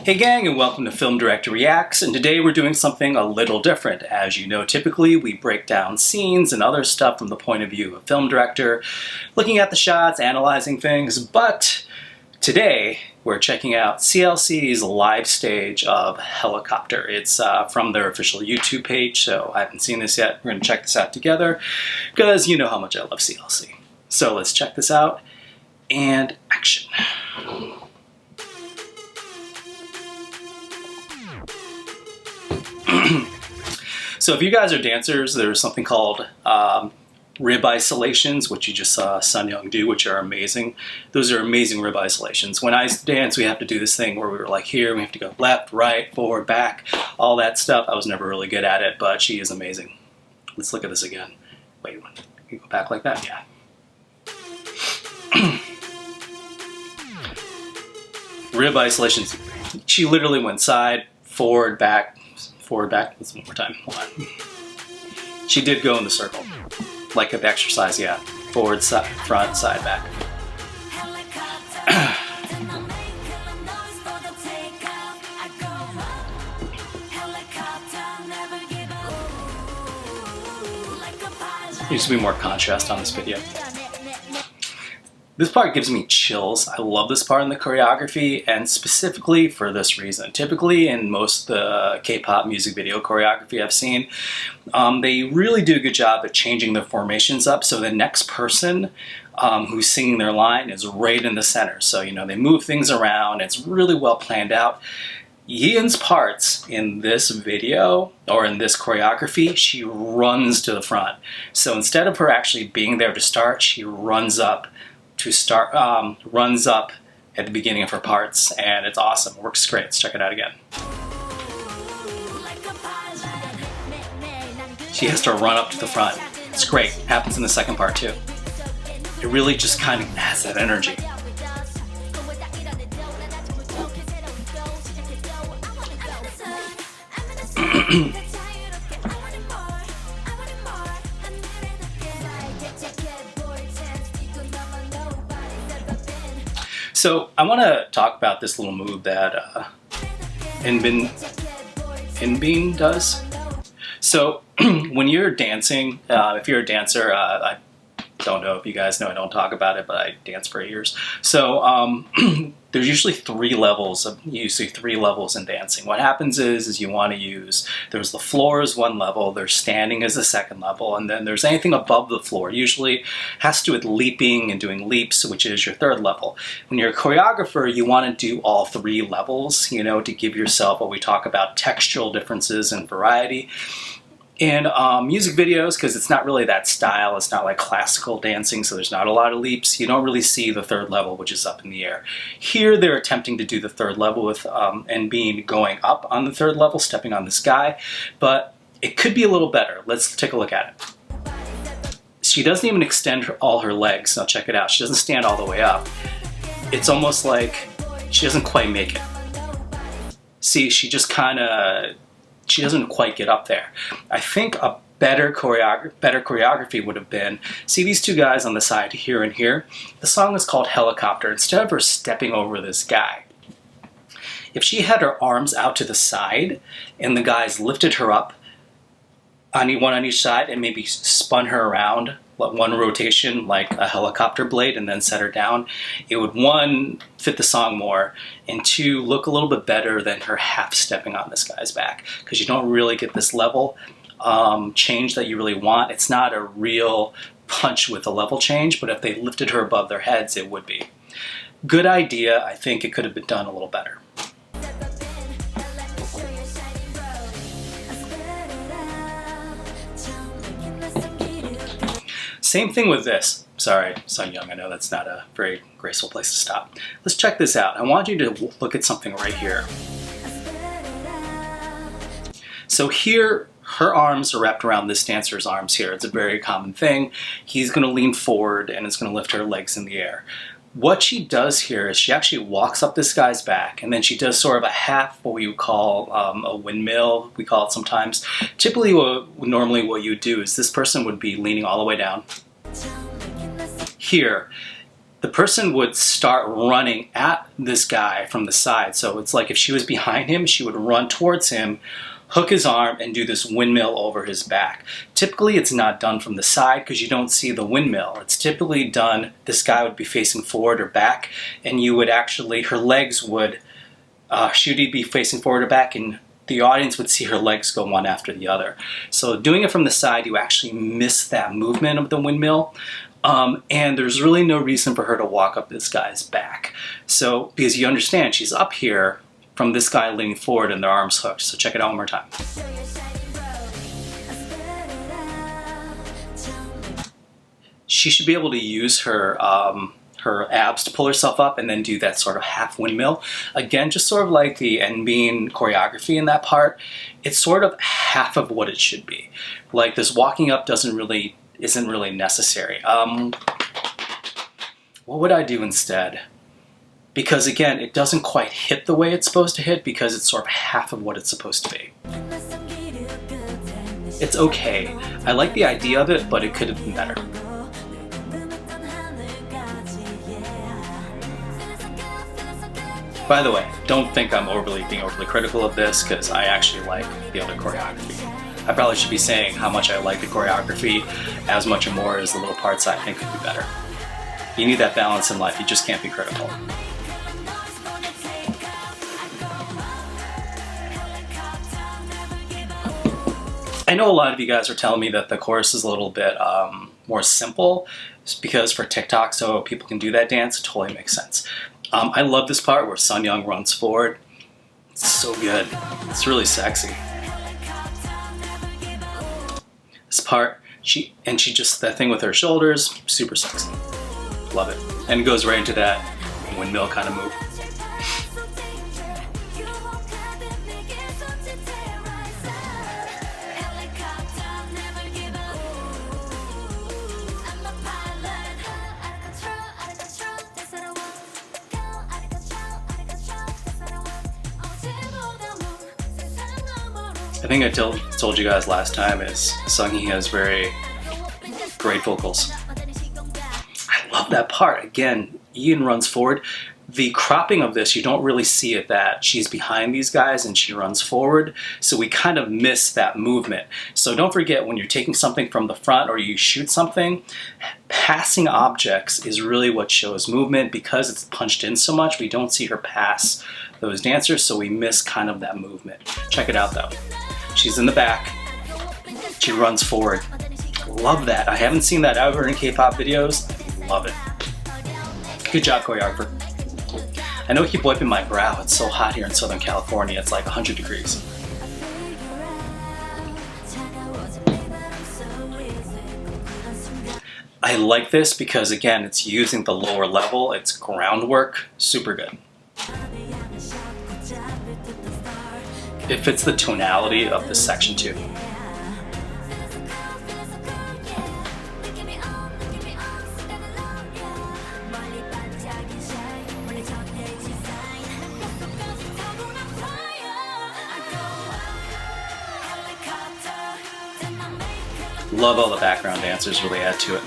Hey gang, and welcome to Film Director Reacts, and today we're doing something a little different. As you know, typically we break down scenes and other stuff from the point of view of a film director, looking at the shots, analyzing things, but today we're checking out CLC's live stage of Helicopter. It's from their official YouTube page, so I haven't seen this yet. We're going to check this out together, because you know how much I love CLC. So let's check this out, and action. So if you guys are dancers, there's something called rib isolations, which you just saw Sun Young do, which are amazing. Those are amazing rib isolations. When I dance, we have to do this thing where we were like here, we have to go left, right, forward, back, all that stuff. I was never really good at it, but she is amazing. Let's look at this again. Wait, you go back like that? Yeah. Rib isolations. She literally went side, forward, back, forward, back. Let's one more time. Hold on. She did go in the circle, like an exercise. Yeah, forward, side, front, side, back. There needs to be more contrast on this video. This part gives me chills. I love this part in the choreography, and specifically for this reason. Typically in most of the K-pop music video choreography I've seen, they really do a good job at changing the formations up so the next person who's singing their line is right in the center. So, you know, they move things around. It's really well planned out. Yeon's parts in this video, or in this choreography, she runs to the front. So instead of her actually being there to start, she runs up runs up at the beginning of her parts, and it's awesome. It works great. Let's check it out again. She has to run up to the front. It's great. It happens in the second part too. It really just kind of has that energy. So I want to talk about this little move that Inbin does. So when you're dancing, if you're a dancer, I don't know if you guys know, I don't talk about it, but I dance for years. So there's usually three levels in dancing. What happens is you want to use, there's the floor is one level, there's standing as the second level, and then there's anything above the floor. Usually has to do with leaping and doing leaps, which is your third level. When you're a choreographer, you want to do all three levels, you know, to give yourself what we talk about, textural differences and variety. In music videos, because it's not really that style, it's not like classical dancing, so there's not a lot of leaps, you don't really see the third level, which is up in the air. Here they're attempting to do the third level with Nbin going up on the third level, stepping on the sky, but it could be a little better. Let's take a look at it. She doesn't even extend all her legs. Now check it out. She doesn't stand all the way up. It's almost like she doesn't quite make it. See, she just kind of, she doesn't quite get up there. I think a better choreography would have been, see these two guys on the side here and here? The song is called Helicopter. Instead of her stepping over this guy, if she had her arms out to the side and the guys lifted her up, one on each side, and maybe spun her around, one rotation like a helicopter blade, and then set her down, it would, one, fit the song more, and two, look a little bit better than her half stepping on this guy's back, because you don't really get this level change that you really want. It's not a real punch with a level change, but if they lifted her above their heads, it would be. Good idea. I think it could have been done a little better. Same thing with this. Sorry, Sun Young, I know that's not a very graceful place to stop. Let's check this out. I want you to look at something right here. So here, her arms are wrapped around this dancer's arms here. It's a very common thing. He's going to lean forward and it's going to lift her legs in the air. What she does here is she actually walks up this guy's back, and then she does sort of a half, what we would call a windmill, we call it sometimes. Typically, normally what you would do is this person would be leaning all the way down. Here, the person would start running at this guy from the side. So it's like if she was behind him, she would run towards him, hook his arm, and do this windmill over his back. Typically, it's not done from the side because you don't see the windmill. It's typically done, this guy would be facing forward or back, and you would actually, her legs would, she'd be facing forward or back, and the audience would see her legs go one after the other. So doing it from the side, you actually miss that movement of the windmill. And there's really no reason for her to walk up this guy's back. So, because you understand, she's up here from this guy leaning forward and their arms hooked. So check it out one more time. She should be able to use her her abs to pull herself up and then do that sort of half windmill. Again, just sort of like the NBean choreography in that part. It's sort of half of what it should be. Like this walking up isn't really necessary. What would I do instead? Because again, it doesn't quite hit the way it's supposed to hit because it's sort of half of what it's supposed to be. It's okay. I like the idea of it, but it could have been better. By the way, don't think I'm being overly critical of this because I actually like the other choreography. I probably should be saying how much I like the choreography as much or more as the little parts I think could be better. You need that balance in life, you just can't be critical. I know a lot of you guys are telling me that the chorus is a little bit more simple because for TikTok, so people can do that dance. It totally makes sense. I love this part where Sun Young runs forward. It's so good. It's really sexy. This part, she just, that thing with her shoulders, super sexy. Love it. And it goes right into that windmill kind of move. I think I told you guys last time is Sunghi has very great vocals. I love that part. Again, Ian runs forward. The cropping of this, you don't really see it that she's behind these guys and she runs forward. So we kind of miss that movement. So don't forget when you're taking something from the front or you shoot something, passing objects is really what shows movement because it's punched in so much. We don't see her pass those dancers, so we miss kind of that movement. Check it out though. She's in the back. She runs forward. Love that. I haven't seen that ever in K-pop videos. Love it. Good job, choreographer. I know I keep wiping my brow. It's so hot here in Southern California. It's like 100 degrees. I like this because, again, it's using the lower level. It's groundwork. Super good. It fits the tonality of this section too. Love all the background dancers really add to it.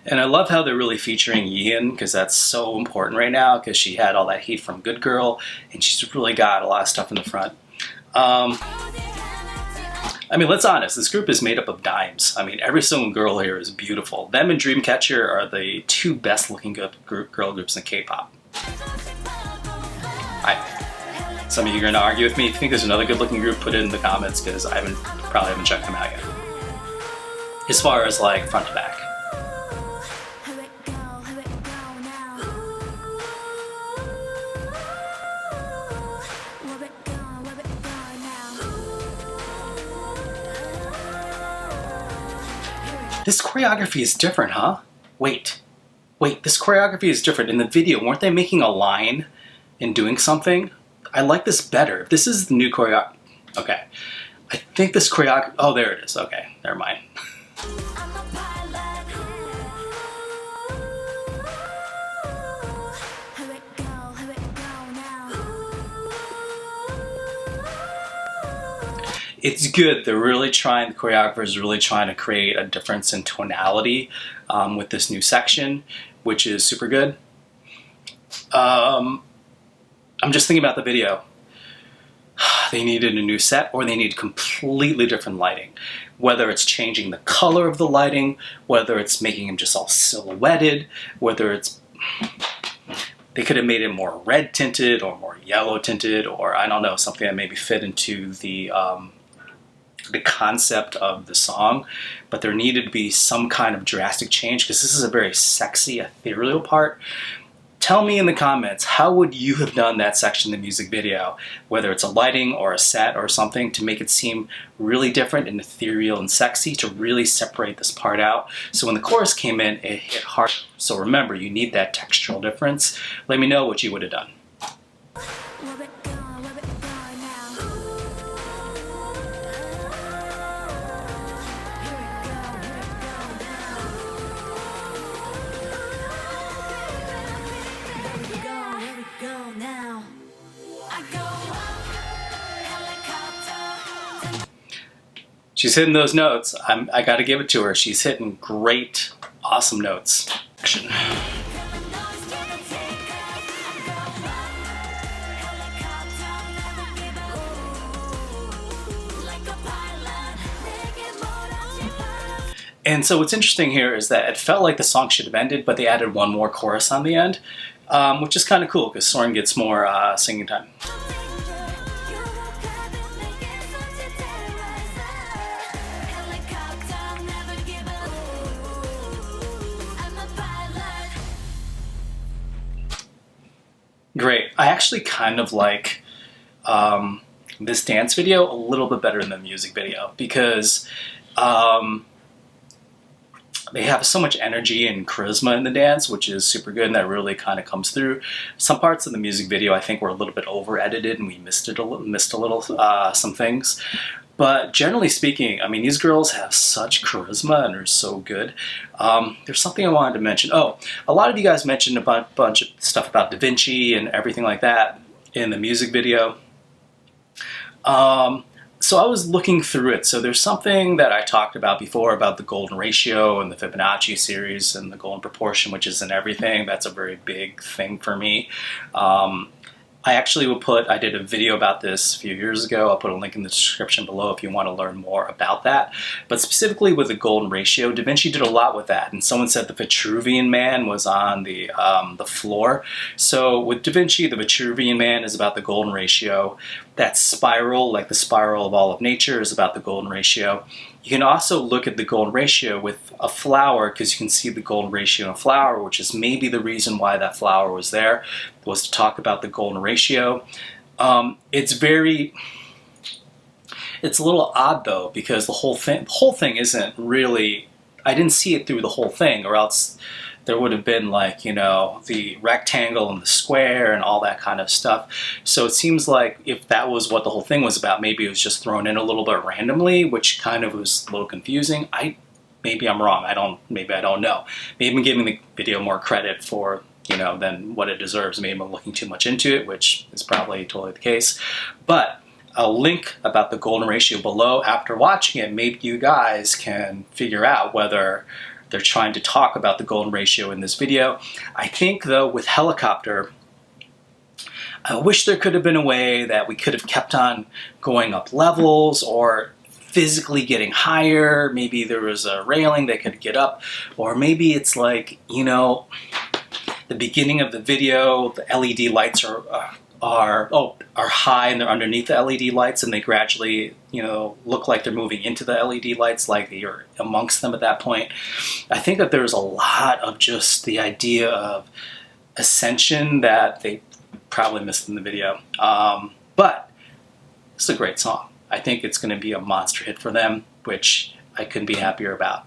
And I love how they're really featuring Yeon because that's so important right now because she had all that heat from Good Girl and she's really got a lot of stuff in the front. I mean, let's be honest, this group is made up of dimes. I mean, every single girl here is beautiful. Them and Dreamcatcher are the two best looking girl groups in K-pop. Some of you are going to argue with me. If you think there's another good looking group, put it in the comments because I probably haven't checked them out yet. As far as like front to back. This choreography is different, huh? Wait, this choreography is different. In the video, weren't they making a line and doing something? I like this better. This is the new choreography. Okay. I think this choreography, oh, there it is. Okay, never mind. it's good. They're really trying, the choreographer is really trying to create a difference in tonality with this new section, which is super good. I'm just thinking about the video. They needed a new set, or they need completely different lighting. Whether it's changing the color of the lighting, whether it's making them just all silhouetted, whether it's, they could have made it more red tinted or more yellow tinted, or I don't know, something that maybe fit into the concept of the song. But there needed to be some kind of drastic change, because this is a very sexy, ethereal part. Tell me in the comments, how would you have done that section in the music video, whether it's a lighting or a set or something, to make it seem really different and ethereal and sexy, to really separate this part out. So when the chorus came in, it hit hard. So remember, you need that textural difference. Let me know what you would have done. She's hitting those notes. I gotta give it to her. She's hitting great, awesome notes. Action. And so what's interesting here is that it felt like the song should have ended, but they added one more chorus on the end, which is kind of cool because Soren gets more singing time. Great. I actually kind of like this dance video a little bit better than the music video, because they have so much energy and charisma in the dance, which is super good, and that really kind of comes through. Some parts of the music video I think were a little bit over edited, and we missed a little some things. But generally speaking, I mean, these girls have such charisma and are so good. There's something I wanted to mention. Oh, a lot of you guys mentioned a bunch of stuff about Da Vinci and everything like that in the music video. So I was looking through it. So there's something that I talked about before about the golden ratio and the Fibonacci series and the golden proportion, which is in everything. That's a very big thing for me. I actually will I did a video about this a few years ago. I'll put a link in the description below if you want to learn more about that. But specifically with the golden ratio, Da Vinci did a lot with that. And someone said the Vitruvian Man was on the floor. So with Da Vinci, the Vitruvian Man is about the golden ratio. That spiral, like the spiral of all of nature, is about the golden ratio. You can also look at the golden ratio with a flower, because you can see the golden ratio in a flower, which is maybe the reason why that flower was there, was to talk about the golden ratio. It's a little odd though, because the whole thing isn't really, I didn't see it through the whole thing, or else there would have been, like, you know, the rectangle and the square and all that kind of stuff. So it seems like if that was what the whole thing was about, maybe it was just thrown in a little bit randomly, which kind of was a little confusing. Maybe I'm wrong. Maybe I don't know. Maybe I'm giving the video more credit for, you know, than what it deserves. Maybe I'm looking too much into it, which is probably totally the case. But I'll link about the golden ratio below. After watching it, maybe you guys can figure out whether they're trying to talk about the golden ratio in this video. I think though with Helicopter, I wish there could have been a way that we could have kept on going up levels or physically getting higher. Maybe there was a railing they could get up, or maybe it's like, you know, the beginning of the video, the LED lights are high and they're underneath the LED lights, and they gradually, you know, look like they're moving into the LED lights, like you're amongst them at that point. I think that there's a lot of just the idea of ascension that they probably missed in the video. But it's a great song. I think it's going to be a monster hit for them, which I couldn't be happier about.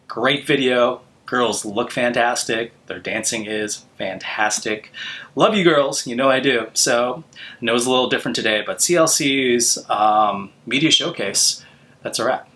Great video. Girls look fantastic. Their dancing is fantastic. Love you girls, you know I do. So I know it's a little different today, but CLC's media showcase, that's a wrap.